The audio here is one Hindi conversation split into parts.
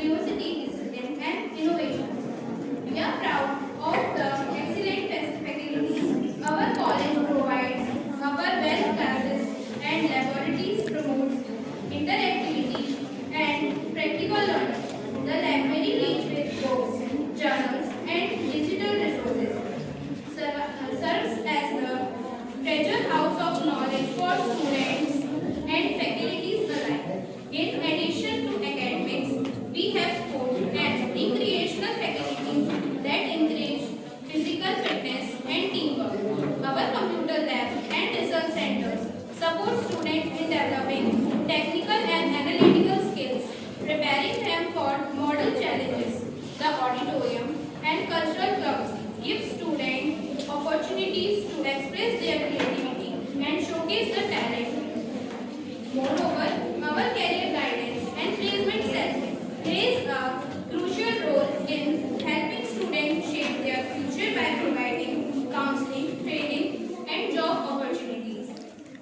curiosity, discipline, and innovation. We are proud of the excellent faculties our college provides. Our well classes and laboratories promotes interactivity and practical learning. The library rich with books, journals, and digital resources serves as the treasure house of knowledge for students and faculties alike. In addition to academics, we have sport and recreational faculties that encourage physical fitness and teamwork. Our computer lab and research centers support students in developing technical and analytical skills, preparing them for model challenges. The auditorium and cultural clubs give students opportunities to express their creativity and showcase their talent. Moreover, our career guidance and placement cell plays a crucial role in helping students shape their future by providing counseling, training, and job opportunities.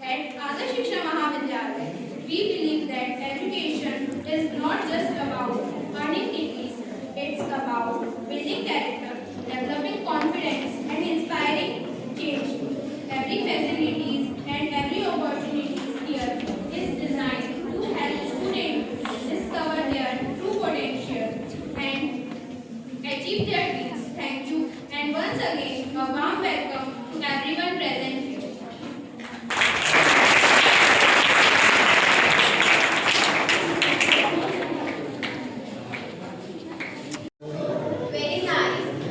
At Adarsh Shiksha Mahavidyalaya, we believe that education is not just about earning degrees, it's about building character, developing confidence, and inspiring change. Every facilities and every opportunities here is designed to help students discover their true potential and achieve their dreams. Thank you, and once again, a warm welcome to everyone present here. Very nice.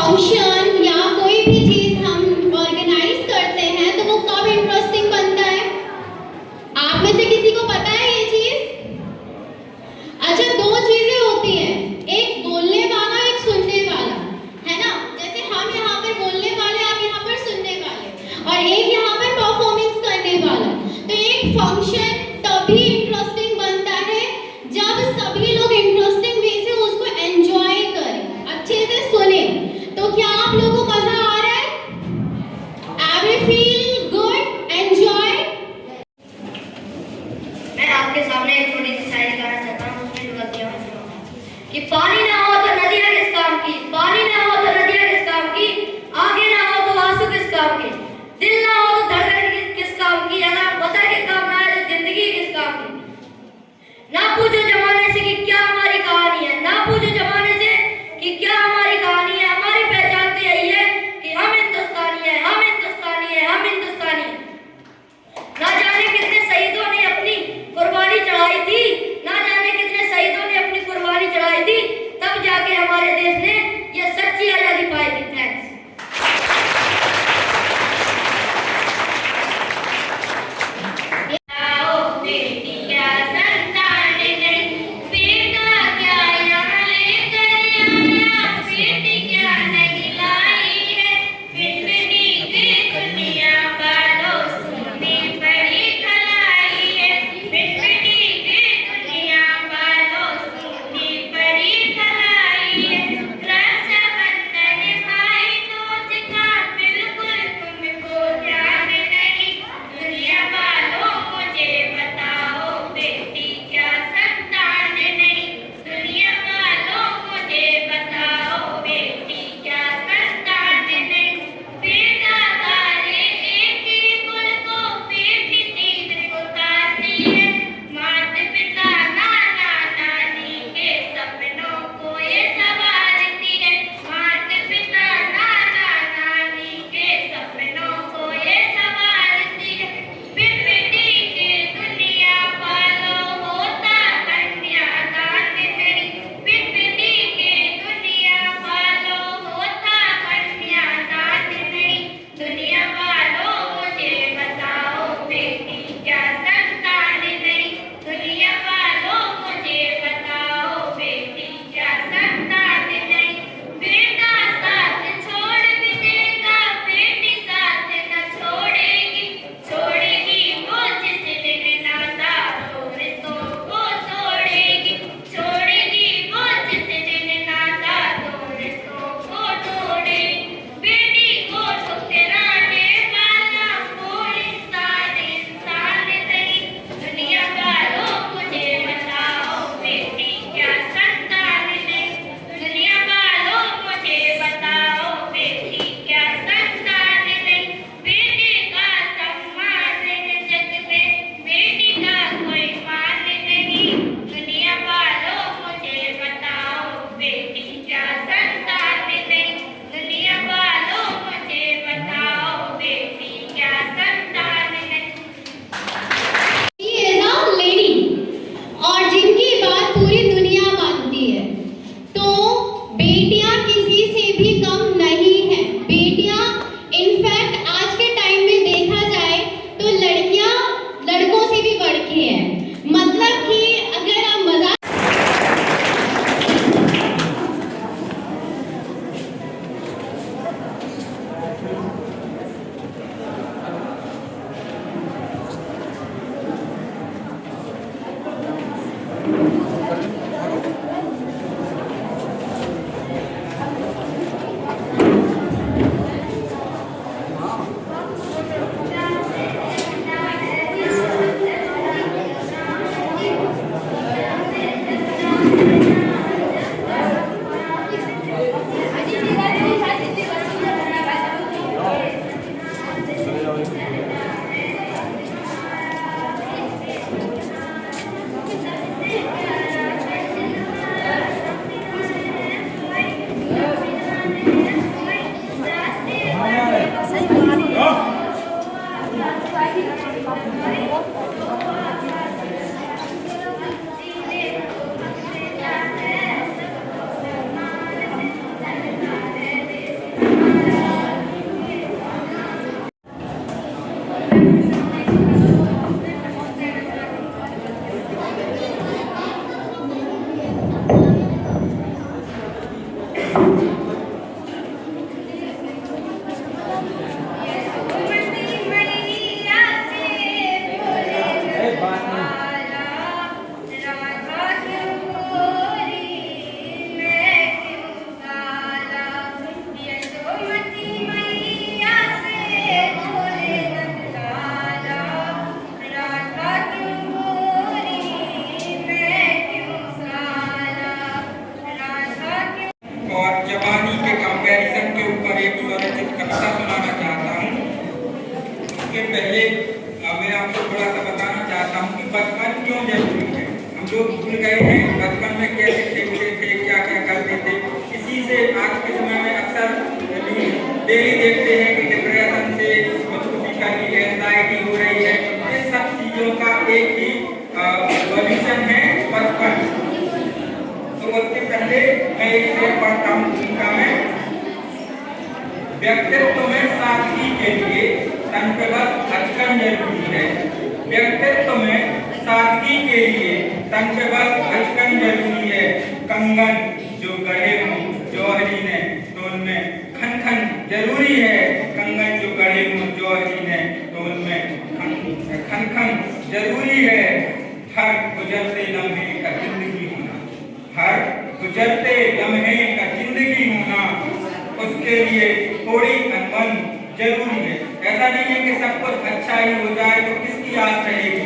Function या कोई भी चीज हम ऑर्गेनाइज करते हैं तो वो कब इंटरेस्टिंग बनता है? आप में से किसी को पता है ये चीज? अच्छा, दो चीजें होती हैं, एक बोलने वाला, एक सुनने वाला, है ना? जैसे हम यहाँ पर बोलने वाले, आप यहाँ पर सुनने वाले, और एक यहाँ पर परफॉर्मेंस करने वाला। तो एक फंक्शन तभी इंटरेस्टिंग बनता है जब सभी लोग इंटरेस्टिंग वे से उसको एंजॉय करें, अच्छे से सुने। तो क्या आप लोग लोग भूल गए हैं बचपन में कैसे खेलते थे, क्या क्या करते थे। इसी से आज के समय में अक्सर डेली देखते हैं कि डिप्रेशन से खुदकुशी करनी, एंजाइटी हो रही है। इन सब चीजों का एक ही सॉल्यूशन है बचपन। तो उससे पहले मैं एक शेर पढ़ता हूँ भूमिका में। व्यक्तित्व में सादगी के लिए तन पे बस अचकन जरूरी है। व्यक्तित्व में सादगी के लिए तन पे बस अचकन जरूरी है। कंगन जो गढ़े हों जौहरी ने तो उनमें खन खन जरूरी है। कंगन जो गढ़े हों जौहरी ने तो उनमें खन खन जरूरी है। हर गुजरते लम्हे का जिंदगी होना, हर गुजरते लम्हे का जिंदगी होना, उसके लिए थोड़ी अनबन जरूरी है। ऐसा नहीं है कि सब कुछ अच्छा ही हो जाए तो किसकी आस रहेगी।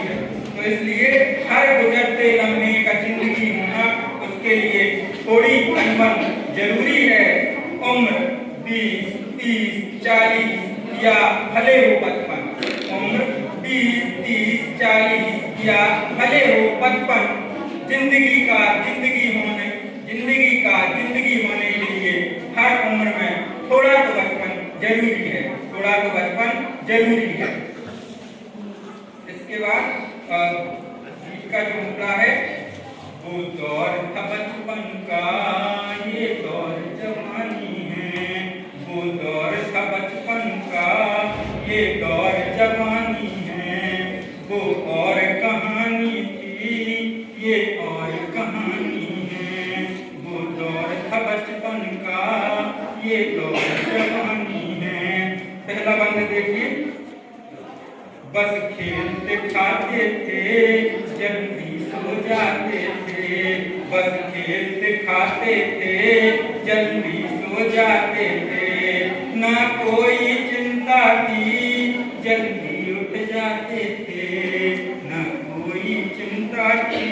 तो इसलिए हर गुजरते लम्हे का जिंदगी होना, उसके लिए थोड़ी अनबन जरूरी है। उम्र 20, 30, 40 या भले हो 55, उम्र 20, 30, 40 या भले हो 55, जिंदगी होने के लिए हर उम्र में थोड़ा तो बचपन जरूरी है, थोड़ा तो बचपन जरूरी है। इसके बाद गीत का जो मुद्दा है, वो दौर था बचपन का, ये दौर जवानी है। वो दौर था बचपन का, ये दौर जवानी है। वो और कहानी थी, ये और कहानी है। वो दौर था बचपन का, ये दौर जवानी है। पहला बंद देखिए। बस खेलते खाते थे, जल्दी सो जाते थे। बस खेलते खाते थे, जल्दी सो जाते थे। ना कोई चिंता थी, जल्दी उठ जाते थे। ना कोई चिंता थी,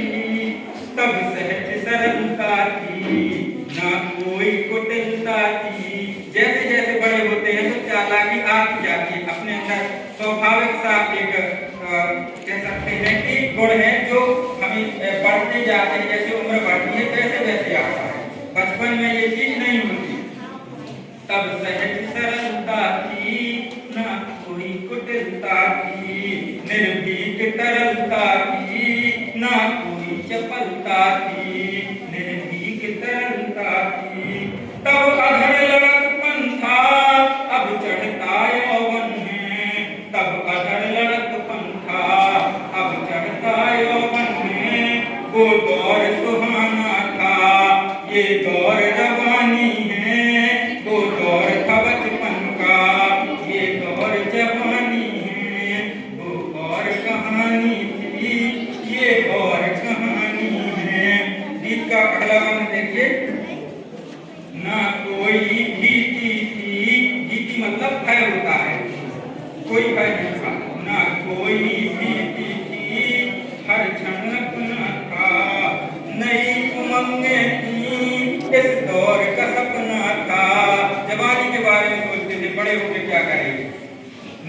तब सहज सरलता थी। ना कोई कुटिलता थी। जैसे जैसे बड़े होते हैं तो चालाकी आती जाती है अपने अंदर। स्वाभाविक सा एक कह सकते हैं कि गुण है जो हमें बढ़ते जाते हैं। जैसे उम्र बढ़ती है वैसे वैसे आता है। बचपन में ये चीज नहीं होती। तब सहज सरलता थी, ना कोई कुटिलता थी। निर्भीक तरलता थी, ना कोई चपलता थी। निर्भीक तरलता थी। तब अधर लड़कपन था, अब चढ़ता यौवन है। तब अधर लड़कपन था, अब चढ़ता यौवन है। वो दौर सुहाना था, ये दौर रवानी है। वो दौर था बचपन का, ये दौर जवानी है। वो और कहानी थी, ये और कहानी है। गीत का पहला बंद देखिए। ना कोई भीति थी, भीति मतलब भय होता है, कोई भय नहीं था। ना कोई भीति थी, हर क्षण अपना था। नई उमंगें थी, इस दौर का सपना था। जवानी के बारे में सोचते थे बड़े होकर क्या करेंगे।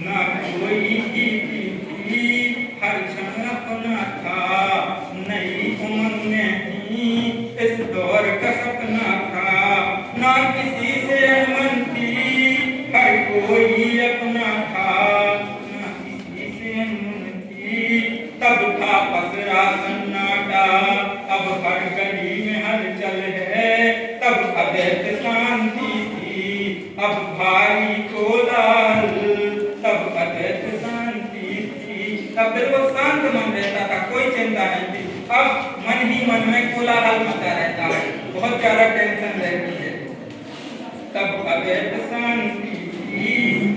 ना कोई भीति थी, हर क्षण अपना था। नई उमंगें थी, इस दौर का सपना था। ना किसी से अनबन थी, हर कोई अपना था। ना किसी से अनबन थी, तब था पसरा सन्नाटा। अब हर गली में हलचल है। तब अवैध शांति थी, अब भारी कोलाहल। तब अवैध शांति थी, तब बिल्कुल शांत मन रहता था, कोई चिंता नहीं थी। अब मन ही मन में कोलाहल मचा रहता है, बहुत ज्यादा टेंशन रहती है। तब अवैध शांति थी,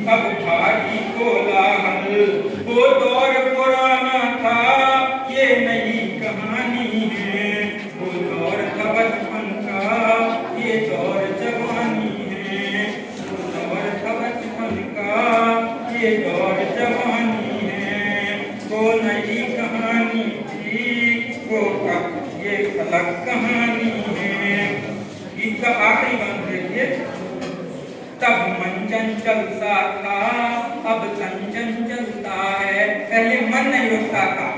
अब भारी कोलाहल। वो दौर पुराना था, ये नई कहानी है। वो दौर था बचपन का, ये दौर जवानी है। वो दौर था बचपन का, ये दौर जवानी है। वो नई कहानी थी, वो ये अलग कहानी है। गीत का आखिरी बंद देखिए। तब मन चंचल सा था, अब चंचल चलता है। पहले मन नहीं रुकता था,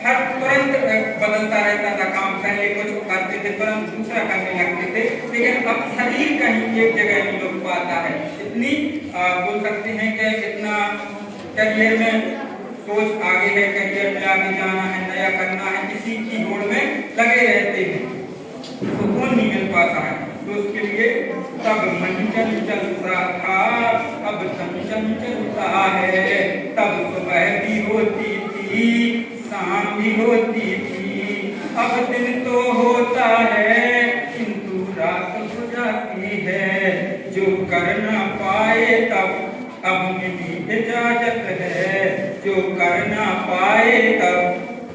हर तुरंत बदलता रहता था काम। पहले कुछ करते थे तुरंत दूसरा करने लगते थे, लेकिन अब शरीर कहीं एक जगह नहीं रुक पाता है। इतनी बोल सकते हैं कि इतना करियर में सोच आगे है, करियर में आगे जाना है, नया करना है, इसी की होड़ में लगे रहते हैं, सुकून नहीं मिल पाता है। तो उसके लिए तब मन चंचल सा था, अब तन चंचल सा है। तब सुबह भी होती थी, शाम भी होती थी, अब दिन तो होता है किंतु रात हो जाती है। जो कर ना पाए तब अब मिली इजाजत है, जो कर ना पाए तब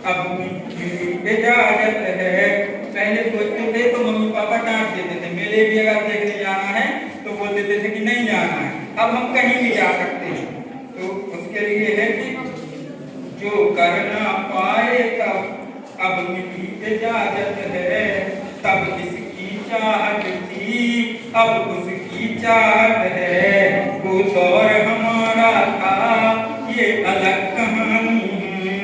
अब मिली इजाजत है। पहले सोचते थे तो मम्मी पापा डांट देते थे, मेले भी अगर देखने जाना है तो बोल देते थे कि नहीं जाना है। अब हम कहीं भी जा सकते हैं। तो उसके लिए है कि जो कर ना पाए तब अब मिली इजाजत है। तब इसकी चाहत थी, अब उसकी चाहत है। वो दौर हमारा था, ये अलग कहानी है।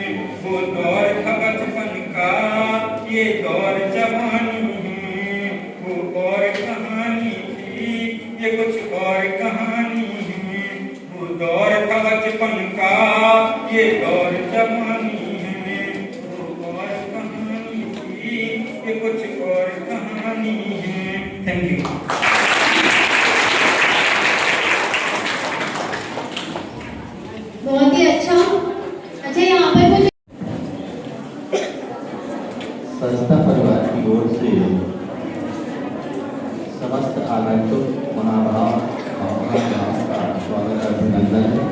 वो दौर था बचपन का, ये दौर जवानी है। वो और कहानी थी, ये कुछ और कहानी है। वो दौर था बचपन का, ये दौर जवानी है। वो और कहानी थी, ये कुछ और कहानी है। Thank you. बहुत ही अच्छा। अच्छा, यहाँ पर कुछ संस्था परिवार की ओर से समस्त आगंतुक महाभाव का स्वागत अभिनंदन है।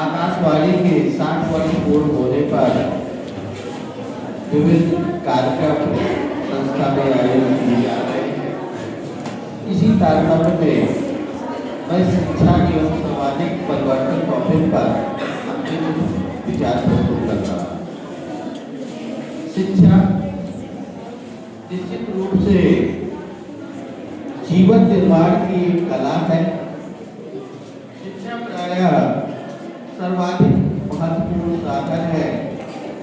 आकाशवाणी के 60 वर्ष पूर्ण होने पर विभिन्न कार्यक्रम संस्था में आयोजित किए जा रहे हैं। इसी तारतम्य में मैं शिक्षा एवं सामाजिक परिवर्तन टॉपिक पर अपने विचार प्रस्तुत कर रहा हूँ। शिक्षा निश्चित रूप से जीवन निर्माण की एक कला है। शिक्षा प्रायः सर्वाधिक महत्वपूर्ण साधन है,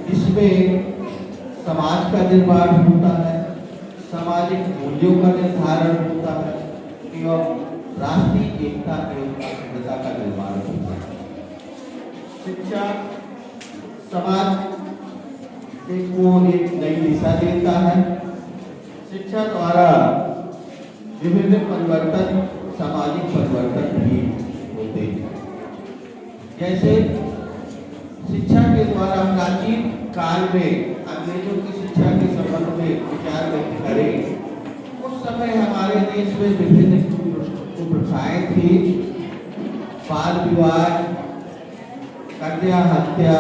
जिसमें समाज का निर्माण होता है, सामाजिक मूल्यों का निर्धारण होता है एवं राष्ट्रीय एकता एवं अखंडता का निर्माण होता है। शिक्षा समाज को एक नई दिशा देता है। शिक्षा द्वारा विभिन्न परिवर्तन, सामाजिक परिवर्तन भी होते हैं। जैसे शिक्षा के द्वारा प्राचीन काल में अंग्रेजों की शिक्षा के संबंध में विचार व्यक्त करें, उस समय हमारे देश में विभिन्न प्रथाएं थी। बाल विवाह, कन्या हत्या,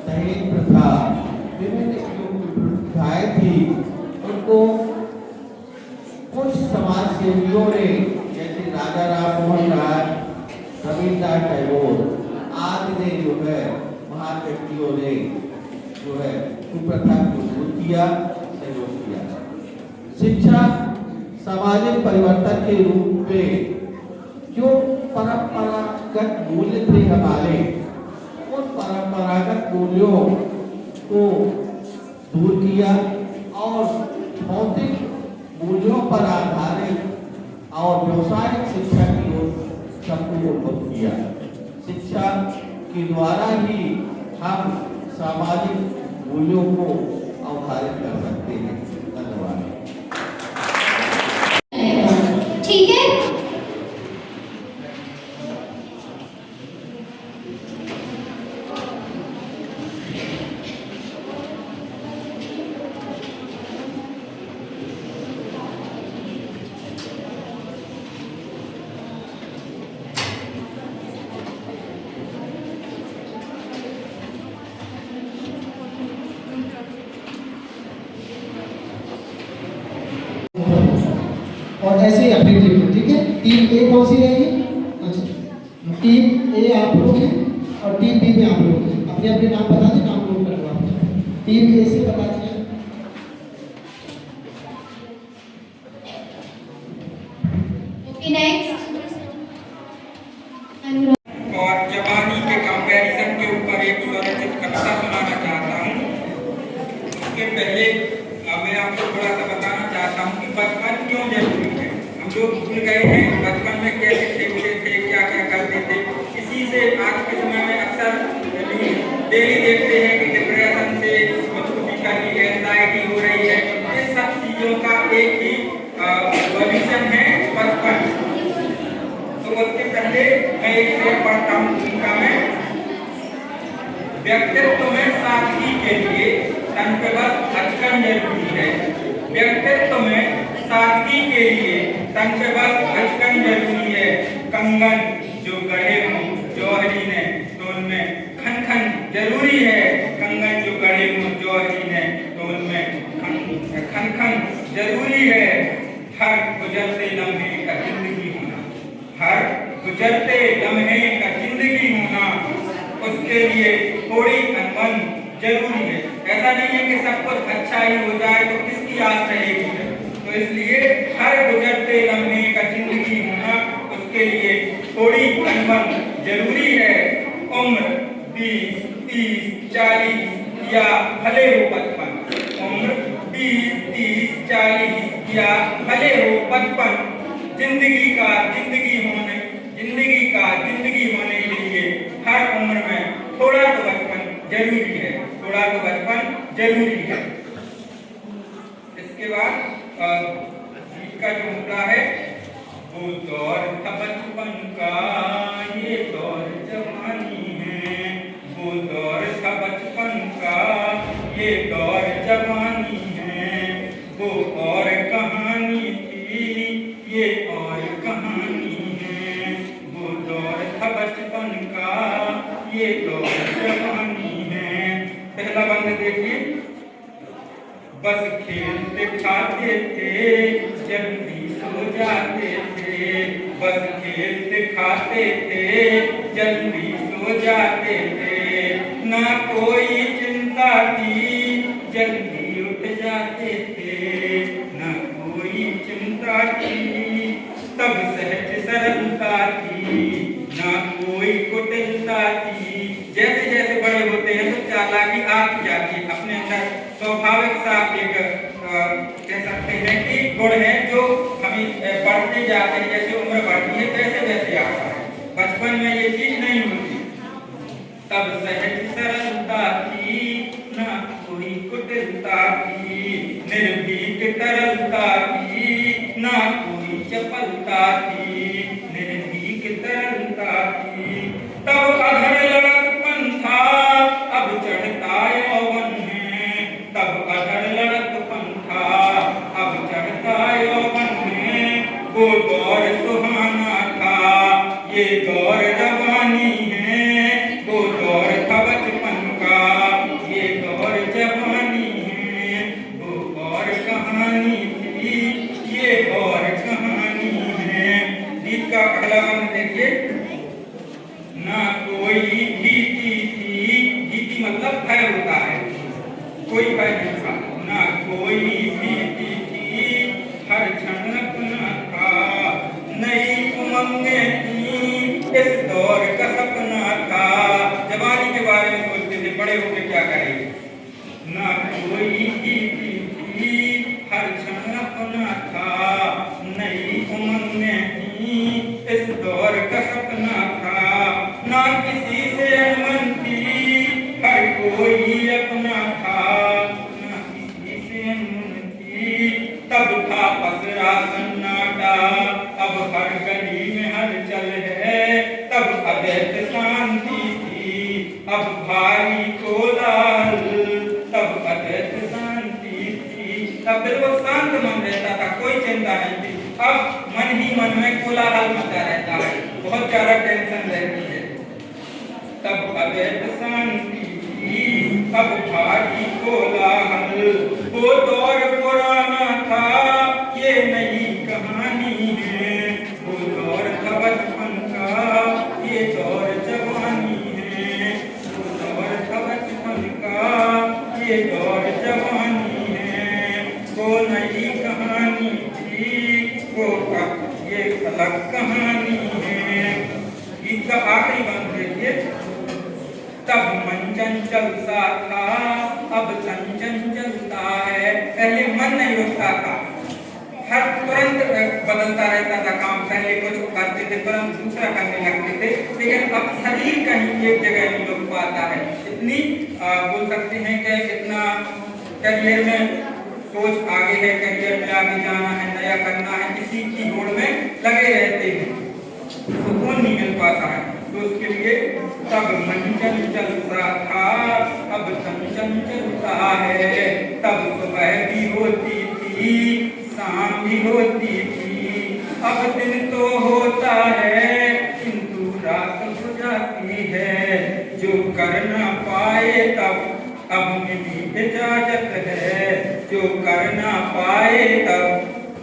दहेज प्रथा, विभिन्न प्रथाएं थी। उनको कुछ समाज सेवियों ने, जैसे राजा राम मोहन राय, रविन्द्रनाथ टैगोर आदि ने जो है, महान व्यक्तियों ने जो है कुप्रथा को दूर किया, सहयोग किया। शिक्षा सामाजिक परिवर्तन के रूप में जो परंपरागत मूल्य थे हमारे, उन परंपरागत मूल्यों को दूर किया और भौतिक मूल्यों पर आधारित और व्यवसायिक शिक्षा की ओर सबको उन्मुख किया। शिक्षा के द्वारा ही हम सामाजिक मूल्यों को अवधारित कर सकते हैं। धन्यवाद। ठीक है। और ऐसे ही अपडेट लिखो, ठीक है। टीम ए कौन सी रहेगी? अच्छा, टीम ए आप लोग हैं और टीम बी में आप लोग हैं। अपने अपने नाम बता दें, नाम नोट कर लो आप। टीम ए से बता दीजिए। Okay, next. और जवानी के कंपैरिजन के ऊपर एक स्वरचित कविता पहले मैं आपको थोड़ा सा बताना चाहता हूँ कि बचपन क्यों जरूरी है। हम लोग भूल गए हैं बचपन में कैसे खेलते थे, क्या क्या करते थे। इसी से आज के समय में अक्सर डेली देखते हैं कि डिप्रेशन से खुदकुशी करनी, एंजाइटी हो रही है। इन सब चीज़ों का एक ही सॉल्यूशन है बचपन। तो उसके पहले मैं एक शेर पढ़ता हूँ भूमिका में। व्यक्तित्व में सादगी के लिए तन पे बस अचकन जरूरी है। व्यक्तित्व में सादगी के लिए तन पे बस अचकन जरूरी है। कंगन जो गढ़े हों जौहरी ने तो उनमें खन खन जरूरी है। कंगन जो गढ़े हों जौहरी ने तो उनमें खन खन जरूरी है। हर गुजरते लम्हे का जिंदगी होना, हर गुजरते लम्हे का जिंदगी होना, उसके लिए थोड़ी अनबन जरूरी है। ऐसा नहीं है कि सब कुछ अच्छा ही हो जाए तो किसकी आस रहेगी। तो इसलिए हर गुजरते लम्हे का जिंदगी होना, उसके लिए थोड़ी अनबन जरूरी है। उम्र 20, 30, 40 या भले हो 55, उम्र 20, 30, 40 या भले हो 55, जिंदगी का जिंदगी होने के लिए हर उम्र में थोड़ा तो बचपन जरूरी है, थोड़ा तो बचपन जरूरी है। इसके बाद गीत का जो मुद्दा है वो दौर था बचपन का, ये दौर जवानी है। वो दौर था बचपन का, ये दौर जवानी है। वो और कहानी थी, ये और कहानी है। वो दौर था बचपन का, ये दौर जवानी है। पहला बंद देखिए। बस खेलते खाते थे, जल्दी सो जाते थे। बस खेलते खाते थे, जल्दी सो जाते थे। ना कोई चिंता थी, जल्दी उठ जाते थे। ना कोई चिंता थी, तब सहज सरलता थी। ना कोई कुटिलता थी। जैसे जैसे बड़े होते हैं तो चालाकी आती जाती है। अपने अंदर स्वाभाविक सा एक कह सकते हैं कि गुण है जो हमें बढ़ते जाते हैं। जैसे उम्र बढ़ती है वैसे वैसे आता है। बचपन में ये चीज नहीं होती। तब सहज सरलता थी, ना कोई कुटिलता थी। निर्भीक तरलता थी, ना कोई चपलता थी। निर्भीक तरलता थी। तब अधर लड़कपन था, अब चढ़ता यौवन है। तब अधर लड़कपन था, अब चढ़ता यौवन है। वो दौर सुहाना था, ये दौर जवानी है। वो दौर था बचपन का, ये दौर जवानी है। वो और कहानी थी, ये और कहानी है। गीत का अगला बंद देखिए। ना कोई भीति थी, भीति मतलब भय होता है, कोई भय नहीं था। ना कोई भीति थी, हर क्षण अपना था। नई उमंगें थी, इस दौर का सपना था। जवानी के बारे में सोचते थे बड़े होकर क्या करेंगे। ना कोई भीति थी, हर क्षण अपना था। नई उमंगें थी, इस दौर का सपना था। ना किसी से अनबन थी, हर कोई अपना था। ना किसी से अनबन थी, तब था पसरा सन्नाटा। अब हर गली में हलचल है, तब अवैध शांति थी। अब भारी कोलाहल, तब अवैध शांति थी। तब बिल्कुल शांत मन रहता था, कोई चिंता नहीं थी। अब मन ही मन में कोलाहल मचा रहता है, बहुत ज्यादा टेंशन रहती है। तब अवैध शांति थी, अब भारी कोलाहल। वो दौर पुराना था, ये नई कहानी है। वो दौर था बचपन का, ये दौर जवानी है। वो दौर था बचपन का, ये दौर जवानी है। वो नई कहानी थी, वो ये अलग कहानी है। गीत का आखिरी बंद देखिए। तब मन चंचल सा था, अब चंचल रहा है। पहले मन नहीं रुकता था, हर तुरंत बदलता रहता था काम। पहले कुछ करते थे तुरंत दूसरा करने लगते थे, लेकिन अब शरीर कहीं एक जगह नहीं रुक पाता है। इतनी बोल सकते हैं कि इतना करियर में सोच आगे है, करियर में आगे जाना है, नया करना है, इसी की होड़ में लगे रहते हैं, सुकून नहीं मिल पाता है। तो उसके लिए तब मन चंचल सा था, अब चंचल चलता है। तब सुबह भी होती थी, शाम भी होती थी, अब दिन तो होता है किंतु रात हो जाती है। जो कर ना पाए तब अब मिली इजाजत है, जो कर ना पाए तब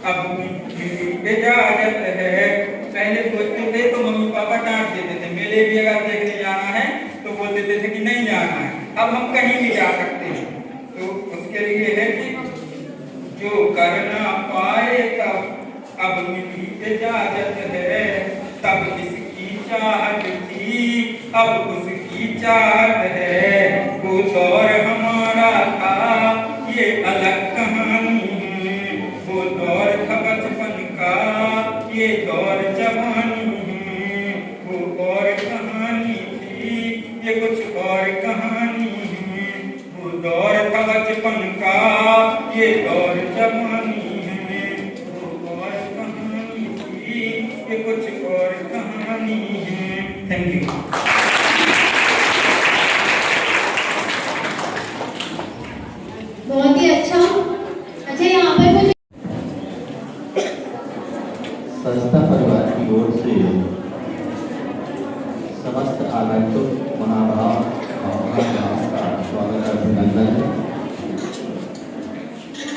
अब मिली इजाजत है। पहले सोचते थे तो मम्मी पापा डांट देते थे, मेले भी अगर देखने जाना है तो बोल देते थे कि नहीं जाना है। अब हम कहीं भी जा सकते हैं। तो उसके लिए है कि जो कर ना पाए तब अब मिली इजाजत है। तब इसकी चाहत थी, अब उसकी चाहत है। वो दौर हमारा था, ये अलग कहानी है। वो दौर था बचपन का, ये दौर जवानी है। वो और कहानी थी, ये कुछ और कहानी है। वो दौर था बचपन का, ये दौर जवानी है। वो और कहानी थी, ये कुछ और कहानी है। Thank you. बहुत ही अच्छा। अच्छा, यहाँ पर कुछ संस्था परिवार की ओर से समस्त आगंतुक महाभाव का स्वागत अभिनंदन है।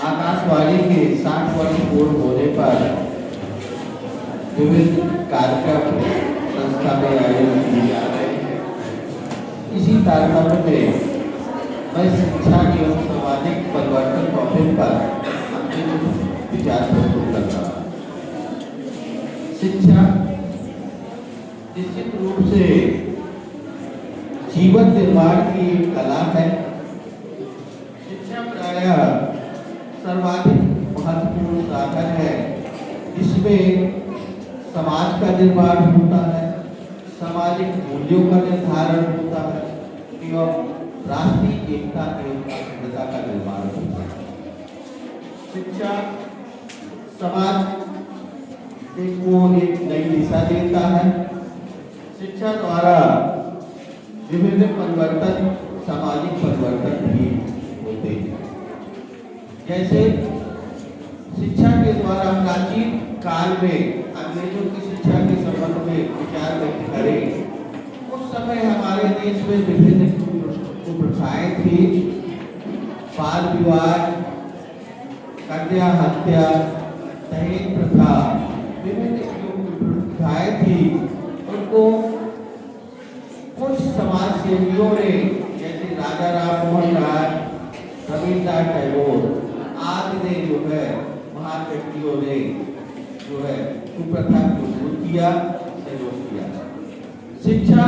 आकाशवाणी के 60 वर्ष पूर्ण होने पर विभिन्न कार्यक्रम संस्था में आयोजित किए जा रहे हैं। इसी तारतम्य में मैं शिक्षा एवं सामाजिक परिवर्तन टॉपिक पर अपने विचार प्रस्तुत कर रहा हूँ। शिक्षा निश्चित रूप से जीवन निर्माण की एक कला है। शिक्षा प्रायः सर्वाधिक महत्वपूर्ण साधन है, जिसमें समाज का निर्माण होता है, सामाजिक मूल्यों का निर्धारण होता है एवं राष्ट्रीय एकता एवं अखंडता का निर्माण होता है। शिक्षा समाज को एक नई दिशा देता है। शिक्षा द्वारा विभिन्न परिवर्तन, सामाजिक परिवर्तन भी होते हैं। जैसे शिक्षा के द्वारा प्राचीन काल में अंग्रेजों की शिक्षा के संबंध में विचार व्यक्त करें, उस समय हमारे देश में विभिन्न कुप्रथाएं थी। बाल विवाह, कन्या हत्या, दहेज प्रथा, विभिन्न जो कुप्रथाएं थी, उनको कुछ समाज सेवियों ने, जैसे राजा राम मोहन राय, रविन्द्रनाथ टैगोर आदि ने जो है, महान व्यक्तियों ने जो है कुप्रथा को दूर किया, सहयोग किया। शिक्षा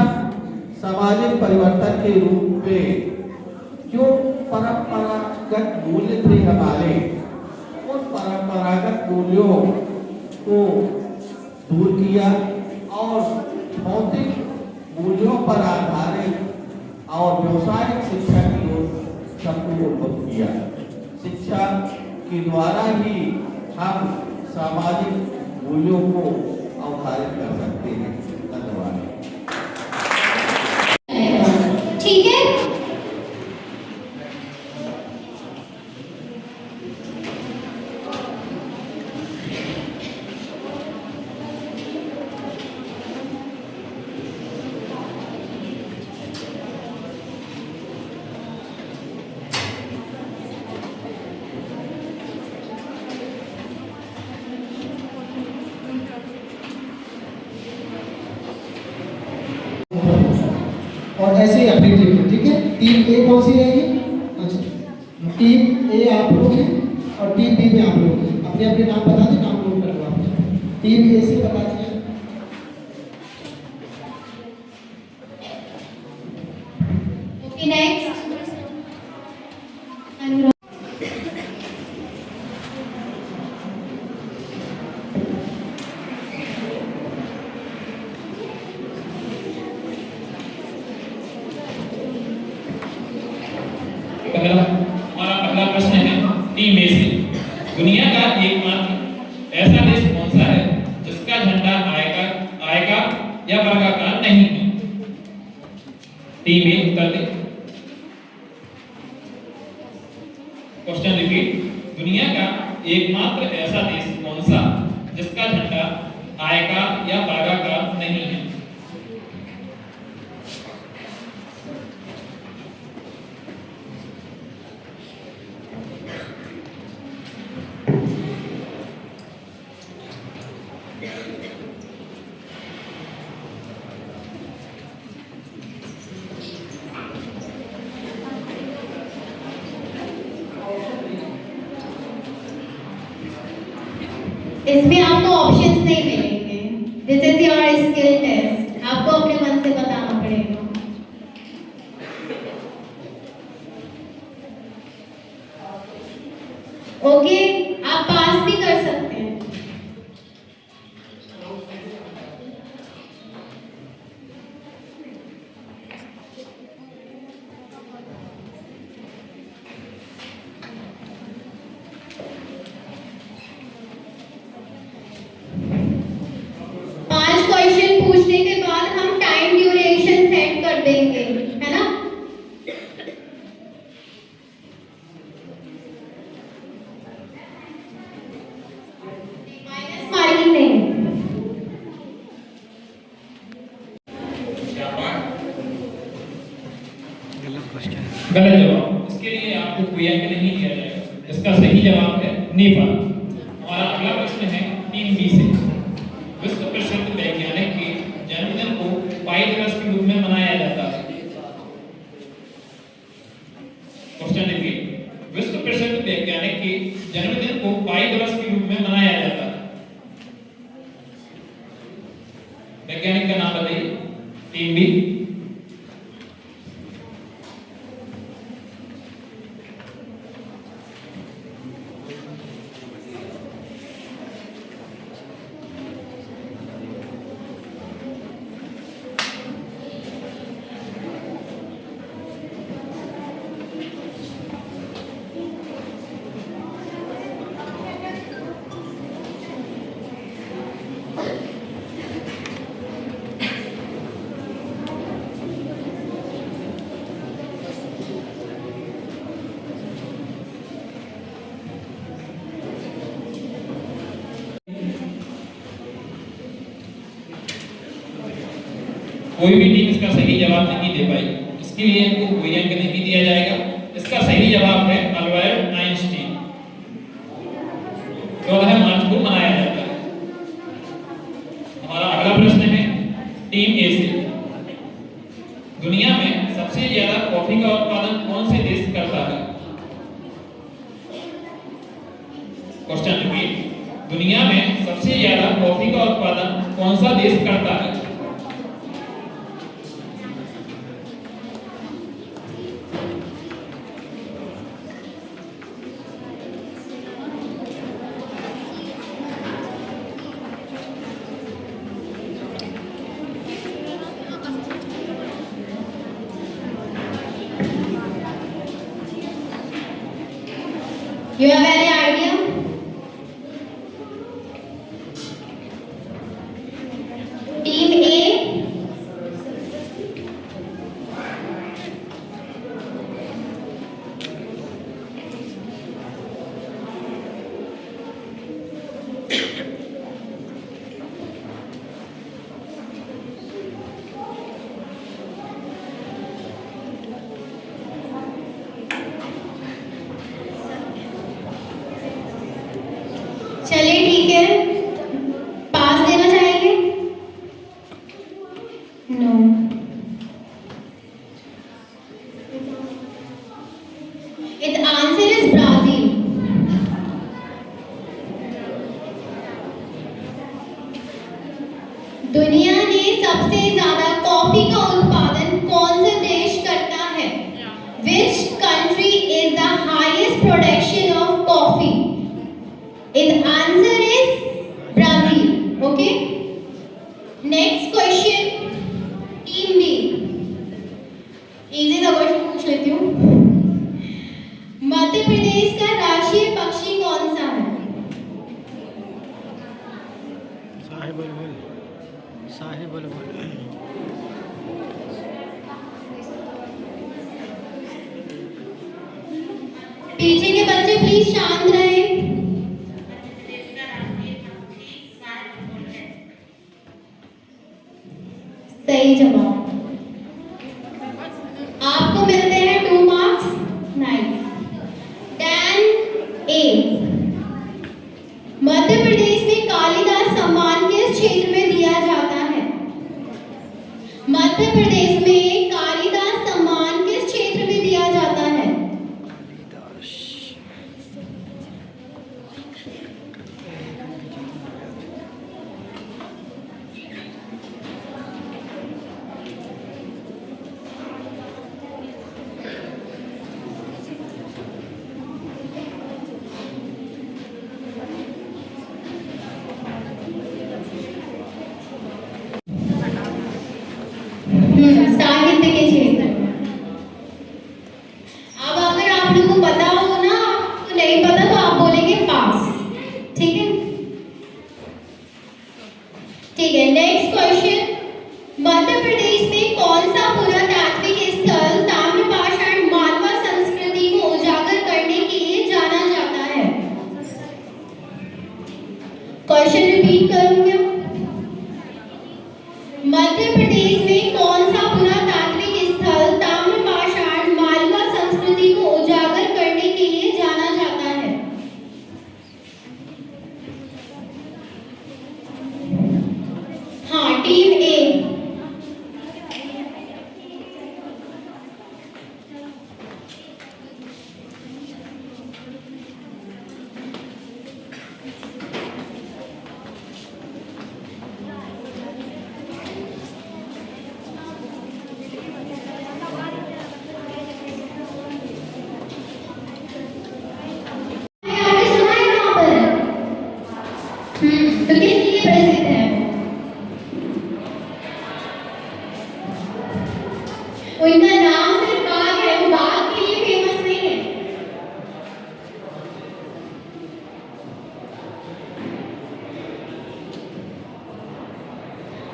सामाजिक परिवर्तन के रूप में जो परंपरागत मूल्य थे हमारे, उन परंपरागत मूल्यों को दूर किया और भौतिक मूल्यों पर आधारित और व्यवसायिक शिक्षा की ओर सबको उन्मुख किया। शिक्षा के द्वारा ही हम सामाजिक मूल्यों को अवधारित कर सकते हैं। धन्यवाद। ठीक है। और ऐसे ही अपडेट लिखो, ठीक है। टीम ए कौन सी रहेगी? अच्छा, टीम ए आप लोग हैं और टीम बी में आप लोग हैं। अपने अपने नाम बता दें, नाम नोट कर लो आप। टीम ए से बता दिया। ओके, नेक्स्ट अनुराग। दुनिया का एकमात्र ऐसा देश कौन सा है जिसका झंडा आयका या वर्गाकार नहीं है? टीम ए उत्तर दे। क्वेश्चन रिपीट, दुनिया का एकमात्र ऐसा देश कौन सा जिसका झंडा आयका या वर्गाकार नहीं है? इसमें आपको ऑप्शंस नहीं मिलेंगे। This is your skill test, आपको अपने मन से बताना पड़ेगा। ओके, आप पास भी कर सकते हैं। पांच क्वेश्चन पूछने के बाद हम टाइम ड्यूरेशन सेट कर देंगे, है ना? माइनस मार्किंग नहीं। गलत जवाब। इसके लिए आपको कोई अंक नहीं दिया जाएगा। इसका सही जवाब है नेपाल। हमारा अगला प्रश्न है टीम बी से। विश्व प्रसिद्ध वैज्ञानिक के जन्मदिन को पाई दिवस के रूप में मनाया जाता है। क्वेश्चन रिपीट, विश्व प्रसिद्ध वैज्ञानिक के जन्मदिन को पाई दिवस के रूप में मनाया जाता है। वैज्ञानिक का नाम बताइए। Team B. कोई भी टीम इसका सही जवाब नहीं दे पाई, इसके लिए इनको कोई अंक नहीं दिया जाएगा। इसका सही जवाब है अल्बर्ट आइंस्टीन। 14 मार्च को मनाया जाता है। हमारा अगला प्रश्न है टीम ए से। दुनिया में सबसे ज्यादा कॉफी का उत्पादन कौन से देश करता है? क्वेश्चन रिपीट, दुनिया में सबसे ज्यादा कॉफी का उत्पादन कौन सा देश करता है? You have any idea? Team A. चलिए ठीक है, पास देना चाहेंगे? No. Its answer is Brazil. दुनिया में सबसे ज्यादा कॉफी का उत्पादन कौन सा देश करता है? Which country is the highest production of coffee? Its answer is Brazil. Okay. Next question, Team B. Easy सा क्वेश्चन पूछ लेती हूँ। मध्य प्रदेश का राष्ट्रीय पक्षी कौन सा है? शांत रहे। सही जवाब। आपको मिलते हैं 2 मार्क्स। नाइस। देन ए, मध्य प्रदेश में कालिदास सम्मान किस क्षेत्र में दिया जाता है? मध्य प्रदेश में कालिदास सम्मान किस क्षेत्र में दिया जाता है? साहित्य के क्षेत्र में। अब अगर आप लोगों को पता हो ना, आपको नहीं पता तो आप बोलेंगे पास। ठीक है, ठीक है। नेक्स्ट क्वेश्चन, मध्य प्रदेश में कौन सा पुरातात्विक स्थल ताम्रपाषाण मालवा संस्कृति को उजागर करने के लिए जाना जाता है? क्वेश्चन रिपीट करूंगा। मध्य प्रदेश में कौन सा पुरातात्विक स्थल ताम्रपाषाण मालवा संस्कृति को उजागर करने के लिए जाना जाता है? हाँ, टीम ए। तो किस लिए प्रसिद्ध है? उनका नाम सिर्फ बाघ है, वो बाघ के लिए फेमस नहीं है।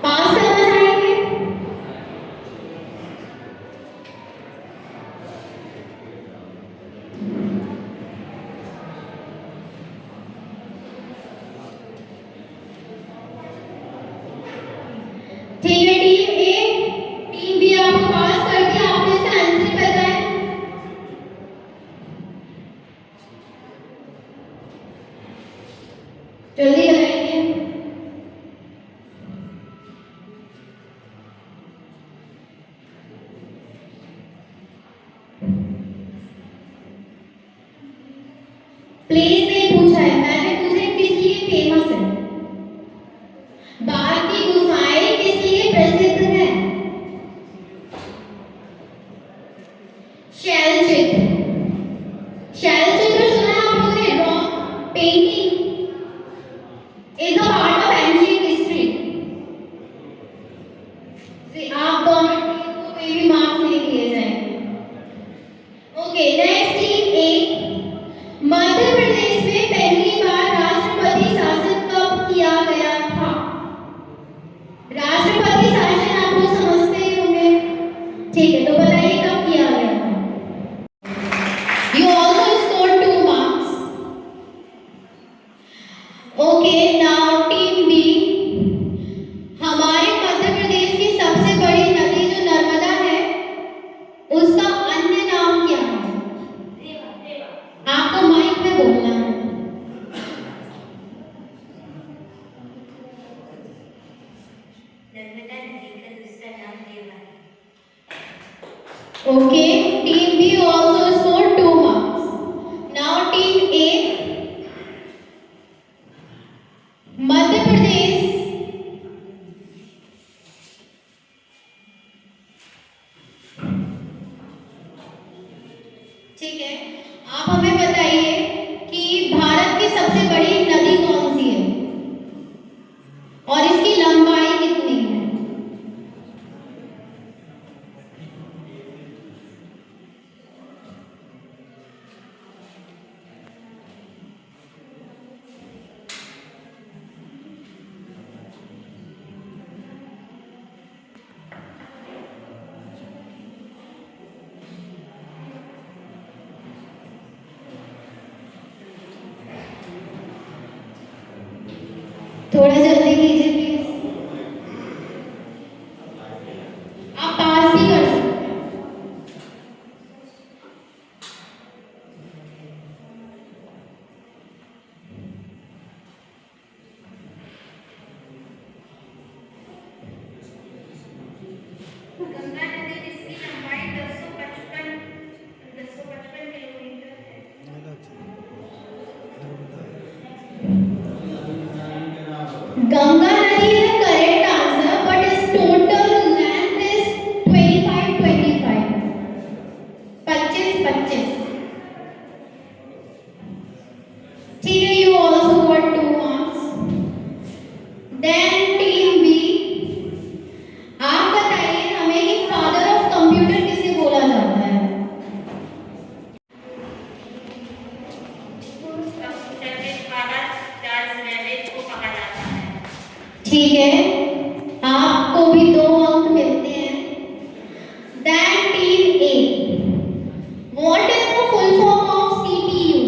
पास समझ आएंगे? ठीक है टीम ए, टीम बी आपको पास कर दिया, आपको इसका आंसर पता है। जल्दी बताइए। प्लेस नहीं पूछा है, मैंने पूछा किस लिए फेमस है। बाघ की गुफाएं किस लिए प्रसिद्ध है? शैल चित्र। शैल चित्र सुना है आप लोगों ने? Rock painting is a part of ancient history. आप दोनों को कोई भी मार्क्स नहीं दिए जाएंगे। Okay, next team A, Madhya प्रदेश में पहली बार राष्ट्रपति शासन कब किया गया था? राष्ट्रपति शासन आप लोग समझते ही होंगे। ठीक है, तो बताइए कब किया गया था? You also score 2 marks. Okay, now team B, हमारे मध्य प्रदेश की सबसे बड़ी नदी जो नर्मदा है, उसका अन्य नाम क्या है? आपको माइक में बोलना है। नर्मदा नदी का दूसरा नाम रेवा है। Okay, team B also score 2 marks. Now team A, Madhya Pradesh ठीक है, आप हमें बताइए कि भारत की सबसे बड़ी नदी कौन सी है और इसकी लंबाई कितनी है? थोड़ा जल्दी कीजिए प्लीज। आप पास भी कर सकते हैं। गंगा नदी जिसकी लंबाई 255 किलोमीटर है। Ganga Nadi is the correct answer, but its total length is 25. 25. ठीक है, you also got 2 marks. Then team B, आप बताइए हमें कि फादर ऑफ कंप्यूटर किसे बोला जाता है? कंप्यूटर के फादर चार्ल्स बेबेज को कहा जाता है। ठीक है, आपको भी 2 अंक मिलते हैं। Then team A, what is the full form of CPU?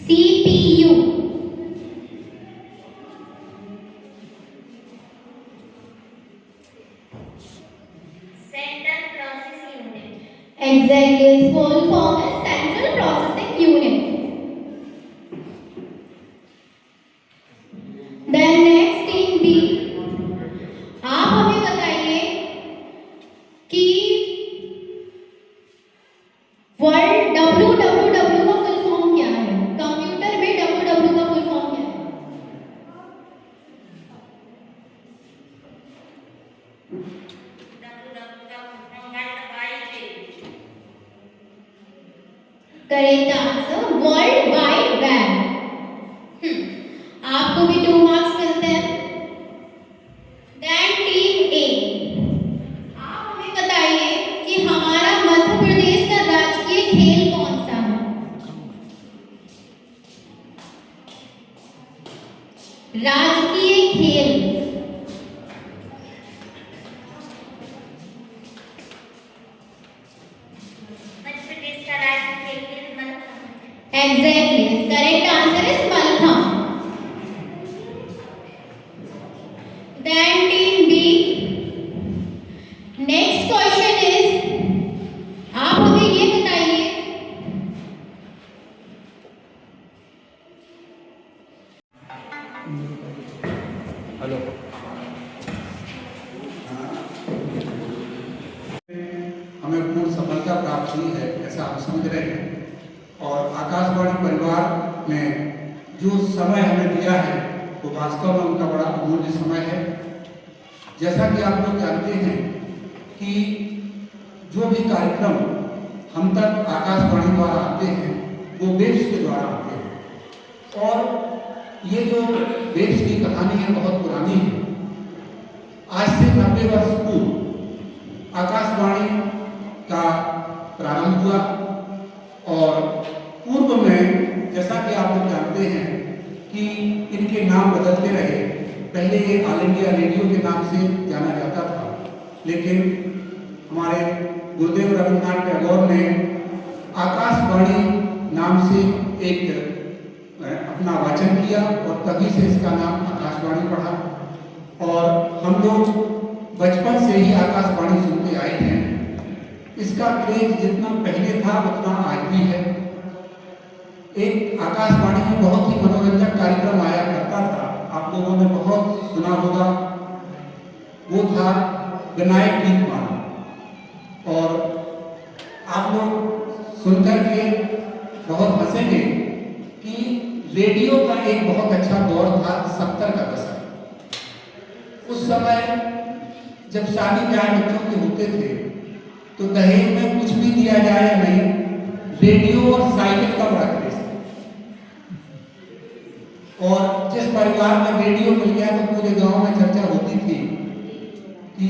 CPU. Central processing unit. Exactly, its full form is Central Processing Unit. Then next team B, आप हमें बताइए कि वर्ल्ड www का फुल फॉर्म क्या है? कंप्यूटर में www का फुल फॉर्म क्या है? Correct answer world wide web. आपको भी 2 मार्क्स मिलते हैं। Then टीम ए, आप हमें बताइए कि हमारा मध्य प्रदेश का राजकीय खेल कौन सा है? राजकीय खेल। मध्य प्रदेश का राज्य खेल mallakhamb. Exactly, correct answer is Malkham. Then team B, next question is, आप हमें ये बताइए हमें पूर्ण सफलता प्राप्त हुई है ऐसा हम समझ रहे हैं। और आकाशवाणी परिवार ने जो समय हमें दिया है वो वास्तव में उनका बड़ा अमूल्य समय है। जैसा कि आप लोग जानते हैं कि जो भी कार्यक्रम हम तक आकाशवाणी द्वारा आते हैं वो वेब्स के द्वारा आते हैं। और ये जो वेब्स की कहानी है बहुत पुरानी है। आज से 90 वर्ष पूर्व आकाशवाणी का प्रारंभ हुआ। और पूर्व में जैसा कि आप लोग जानते हैं कि इनके नाम बदलते रहे। पहले ये ऑल इंडिया रेडियो के नाम से जाना जाता था, लेकिन हमारे गुरुदेव रविन्द्रनाथ टैगोर ने आकाशवाणी नाम से एक अपना वाचन किया और तभी से इसका नाम आकाशवाणी पड़ा। और हम लोग बचपन से ही आकाशवाणी सुनते आए हैं। इसका क्रेज जितना पहले था उतना आज भी है। एक आकाशवाणी में बहुत ही मनोरंजक कार्यक्रम आया करता था, आप लोगों ने बहुत सुना होगा, वो था विनायक गीतमाला। और आप लोग सुनकर के बहुत हंसेंगे कि रेडियो का एक बहुत अच्छा दौर था 70 का दशक। उस समय जब शादी ब्याह बच्चों के होते थे तो दहेज में कुछ भी दिया जाए या नहीं, रेडियो और साइकिल का बड़ा क्रेज था। और जिस परिवार में रेडियो मिल गया तो पूरे गांव में चर्चा होती थी कि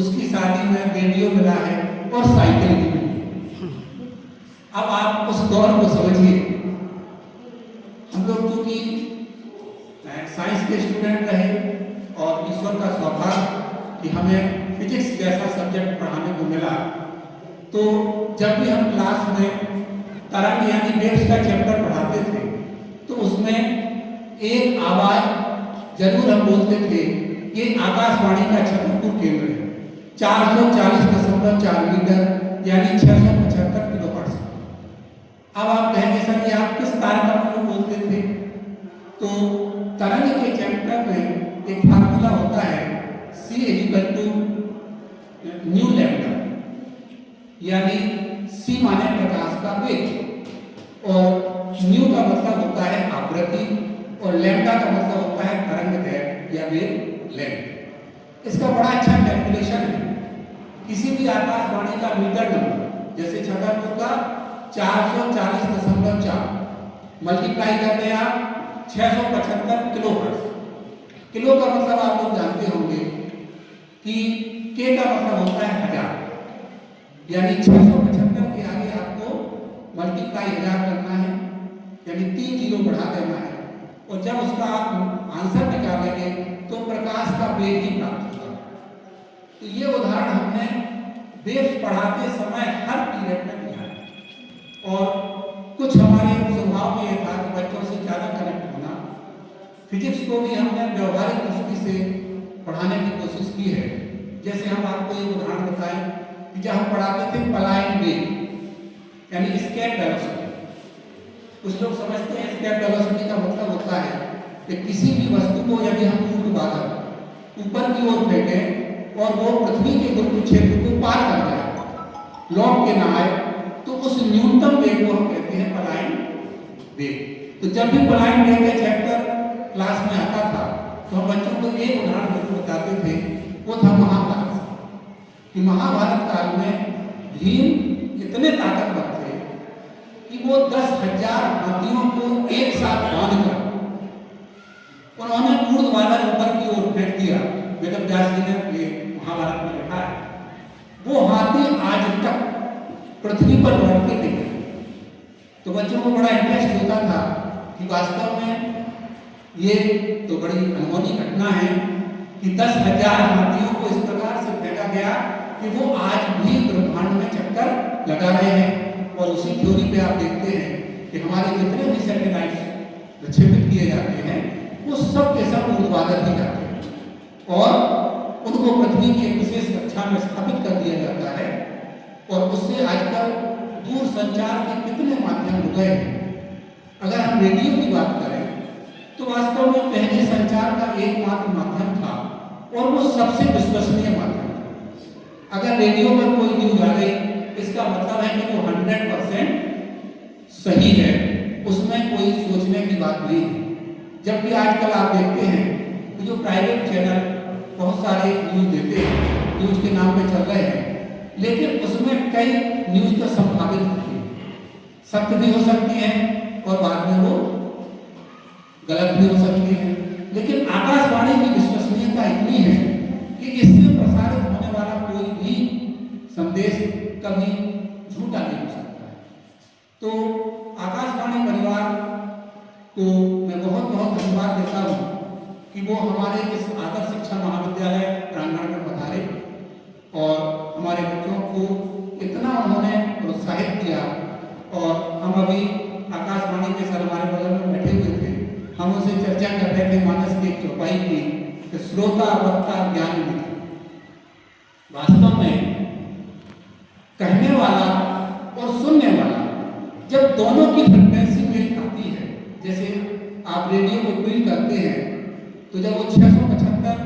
उसकी शादी में रेडियो मिला है और साइकिल भी मिली। अब आप उस दौर को समझिए। हम लोग चूंकि साइंस के स्टूडेंट रहे और ईश्वर का सौभाग्य कि हमें फिजिक्स जैसा सब्जेक्ट पढ़ाने को मिला, तो जब भी हम क्लास में तरंग यानी वेव्स का चैप्टर पढ़ाते थे तो उसमें एक आवाज जरूर हम बोलते थे, ये आकाशवाणी का छतरपुर केंद्र है, 440.4 मीटर यानी 675 किलोहर्ट्ज। अब आप कहेंगे सर ये आप किस तारतम्य में बोलते थे? तो तरंग के चैप्टर में एक फार्मूला होता है C = न्यू लैम्डा, यानी C माने प्रकाश का वेग और न्यू का मतलब होता है आवृत्ति और लैम्डा का मतलब होता है तरंग या वेव लेंथ। इसका बड़ा अच्छा कैलकुलेशन है। किसी भी आकाशवाणी का मीटर नंबर जैसे छतरपुर का 440.4 मल्टीप्लाई करते हैं आप 675 किलोहर्ट्ज। किलो का मतलब आप लोग जानते होंगे कि के का मतलब होता है 1000, यानी 675 के आगे आपको मल्टीप्लाई 1000 करना है, यानी 3 जीरो बढ़ा देना है और जब उसका आप आंसर निकालेंगे तो प्रकाश का वेग ही प्राप्त होगा। तो ये उदाहरण हमने वेव्स पढ़ाते समय हर पीरियड में दिया है और कुछ हमारे स्वभाव में ये था कि बच्चों से ज़्यादा कनेक्ट होना। फिजिक्स को भी हमने व्यवहारिक दृष्टि से पढ़ाने की कोशिश की है। जैसे हम आपको एक उदाहरण बताएं कि जब हम पढ़ाते थे पलायन वेग यानी एस्केप वेलोसिटी, कुछ लोग समझते हैं एस्केप वेलोसिटी का मतलब होता है कि किसी भी वस्तु को यदि हम ऊर्ध्वाधर ऊपर की ओर फेंकें और वो पृथ्वी के गुरुत्व क्षेत्र को पार कर जाए, लौट के ना आए, तो उस न्यूनतम वेग को हम कहते हैं पलायन वेग। तो जब भी पलायन वेग का चैप्टर क्लास में आता था तो हम बच्चों को एक उदाहरण जरूर बताते थे, वो था महाभारत। कि महाभारत काल में भीम इतने ताकतवर थे कि वो 10,000 हाथियों को एक साथ बांधकर उन्होंने ऊर्ध्वाधर ऊपर की ओर फेंक दिया। वेद व्यास जी ने महाभारत में लिखा है, वो हाथी आज तक पृथ्वी पर लौट के नहीं गए। तो बच्चों को बड़ा इंटरेस्ट होता था कि वास्तव में ये तो बड़ी अनहोनी घटना है कि 10,000 हाथियों को इस प्रकार से फेंका गया कि वो आज भी ब्रह्मांड में चक्कर लगा रहे हैं। और उसी थ्योरी पे आप देखते हैं कि हमारे जितने भी सैटेलाइट्स प्रक्षेपित किए जाते हैं वो सब के सब ऊर्ध्वाधर ही जाते हैं और उनको पृथ्वी की एक विशेष कक्षा में स्थापित कर दिया जाता है। और उससे आजकल दूर संचार के कितने माध्यम हो गए हैं। अगर हम रेडियो की बात करें तो वास्तव में पहले संचार का एकमात्र माध्यम था और वो सबसे विश्वसनीय माध्यम था। अगर रेडियो पर कोई न्यूज आ गई इसका मतलब है कि वो 100% सही है, उसमें कोई सोचने की बात नहीं है। जबकि आजकल आप देखते हैं कि जो प्राइवेट चैनल बहुत सारे न्यूज देते हैं, न्यूज के नाम पे चल रहे हैं, लेकिन उसमें कई न्यूज तो संभावित होती है, सत्य भी हो सकती है और बाद में वो गलत भी हो सकती है। लेकिन आकाशवाणी की विश्वसनीयता इतनी है कि इससे प्रसारित होने वाला कोई भी संदेश कभी झूठा नहीं हो सकता है। तो आकाशवाणी परिवार को मैं बहुत बहुत धन्यवाद देता हूँ कि वो हमारे इस आदर्श शिक्षा महाविद्यालय प्रांगण में पधारे और हमारे बच्चों को इतना उन्होंने प्रोत्साहित किया। और हम अभी आकाशवाणी के सर हमारे बगल में बैठे हुए थे, हम उनसे चर्चा कर रहे थे मानस की एक चौपाई की कि श्रोता वक्ता ज्ञान विधि। वास्तव में कहने वाला और सुनने वाला जब दोनों की फ्रिक्वेंसी मेल खाती है, जैसे आप रेडियो को ट्यून करते हैं तो जब वो 675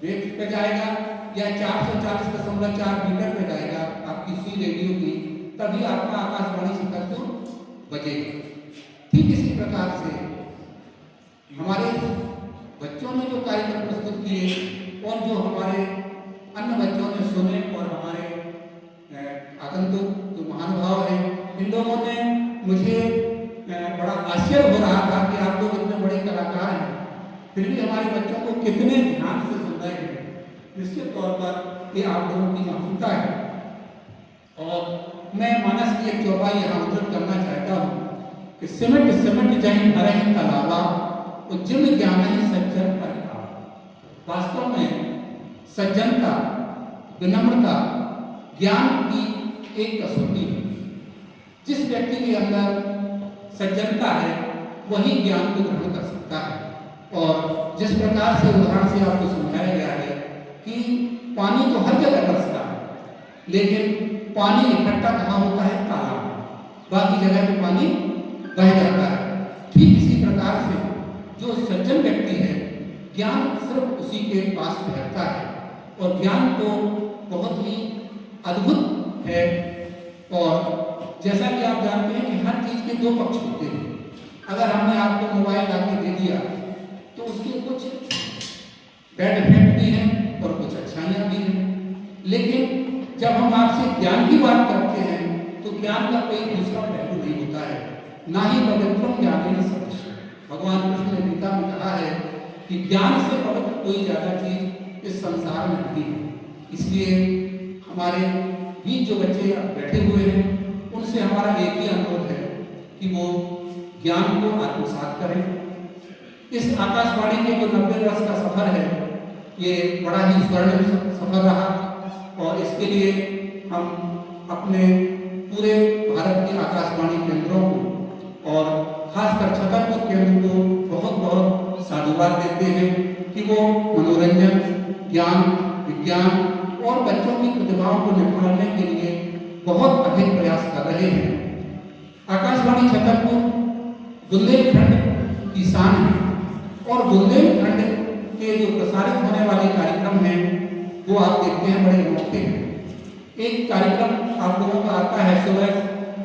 वेव पे जाएगा या 440.4 मीटर पे जाएगा आपकी सी रेडियो की, तभी आपका आकाशवाणी से तत्व बजेगा। ठीक इसी प्रकार से हमारे बच्चों ने जो कार्यक्रम प्रस्तुत किए और जो हमारे अन्य बच्चों ने सुने और हमारे आगंतुक जो महानुभाव हैं, इन लोगों ने मुझे बड़ा आश्चर्य हो रहा था कि आप लोग इतने बड़े कलाकार हैं फिर भी हमारे बच्चों को कितने ध्यान से सुन रहे हैं। निश्चित तौर पर ये आप लोगों की महानता है। और मैं मानस की एक चौपाई यहाँ उद्धृत करना चाहता हूँ कि सिमट सिमट जहीं भरही तलावा उज्जैन ज्ञान ही सज्जन पर। वास्तव में सज्जनता, विनम्रता ज्ञान की एक कसौटी है। जिस व्यक्ति के अंदर सज्जनता है वही ज्ञान को ग्रहण कर सकता है। और जिस प्रकार से उदाहरण से आपको समझाया गया है कि पानी तो हर जगह बरसता है, लेकिन पानी इकट्ठा कहाँ होता है? तालाब में। बाकी जगह पे पानी बह जाता है। ठीक इसी प्रकार से जो सज्जन व्यक्ति है, ज्ञान सिर्फ उसी के पास रहता है और ज्ञान तो बहुत ही अद्भुत है। और जैसा कि आप जानते हैं कि हर चीज के दो पक्ष होते हैं। अगर हमने आपको मोबाइल लाके दे दिया तो उसके कुछ बैड इफेक्ट भी हैं और कुछ अच्छाइयाँ भी हैं, लेकिन जब हम आपसे ज्ञान की बात करते हैं तो ज्ञान का कोई दूसरा पहलू नहीं होता है, ना ही पवित्रम ज्ञानेन सदृशम्। भगवान कृष्ण ने गीता में कहा है कि ज्ञान से पवित्र कोई ज्यादा चीज इस संसार में नहीं है। इसलिए हमारे बीच जो बच्चे बैठे हुए हैं उनसे हमारा एक ही अनुरोध है कि वो ज्ञान को आत्मसात करें। इस आकाशवाणी के जो 90 वर्ष का सफर है, ये बड़ा ही स्वर्णिम सफर रहा और इसके लिए हम अपने पूरे भारत के आकाशवाणी केंद्रों को और खासकर छतरपुर केंद्र को बहुत बहुत साधुवाद देते हैं कि वो मनोरंजन, ज्ञान, विज्ञान और बच्चों की प्रतिभाओं को निखारने के लिए बहुत अधिक प्रयास कर रहे हैं। आकाशवाणी छतरपुर बुंदेलखंड की शान है और बुंदेलखंड के जो प्रसारित होने वाले कार्यक्रम हैं वो आप देखते हैं बड़े अनोखे हैं। एक कार्यक्रम आप लोगों का आता है सुबह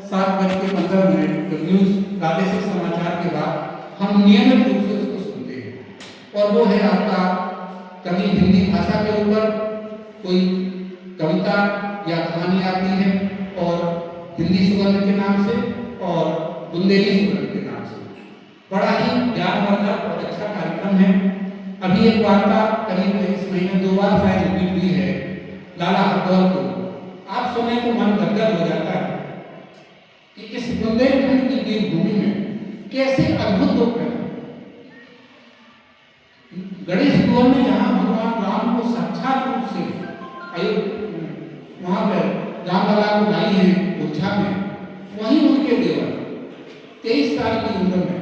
7:15 तो न्यूज प्रादेशिक समाचार के बाद हम नियमित रूप से उसको सुनते हैं और वो है आपका कभी हिंदी भाषा के ऊपर कोई कविता या कहानी आती है और हिंदी सुगंध के नाम से और बुंदेली सुगंध के नाम से बड़ा ही ज्ञानवर्धक और अच्छा कार्यक्रम है। अभी एक वार्ता करीब इस महीने 2 बार शायद रिपीट हुई है लाला हरदौल को। आप सुने तो मन गदगद हो जाता है कि इस बुंदेलखंड की देवभूमि में कैसे अद्भुत लोग हैं। गणेश कुंवर में जहाँ भगवान राम को साक्षात रूप से वहां पर रामलला को लाई है उर्छा में, वहीं उनके देवर 23 साल की उम्र में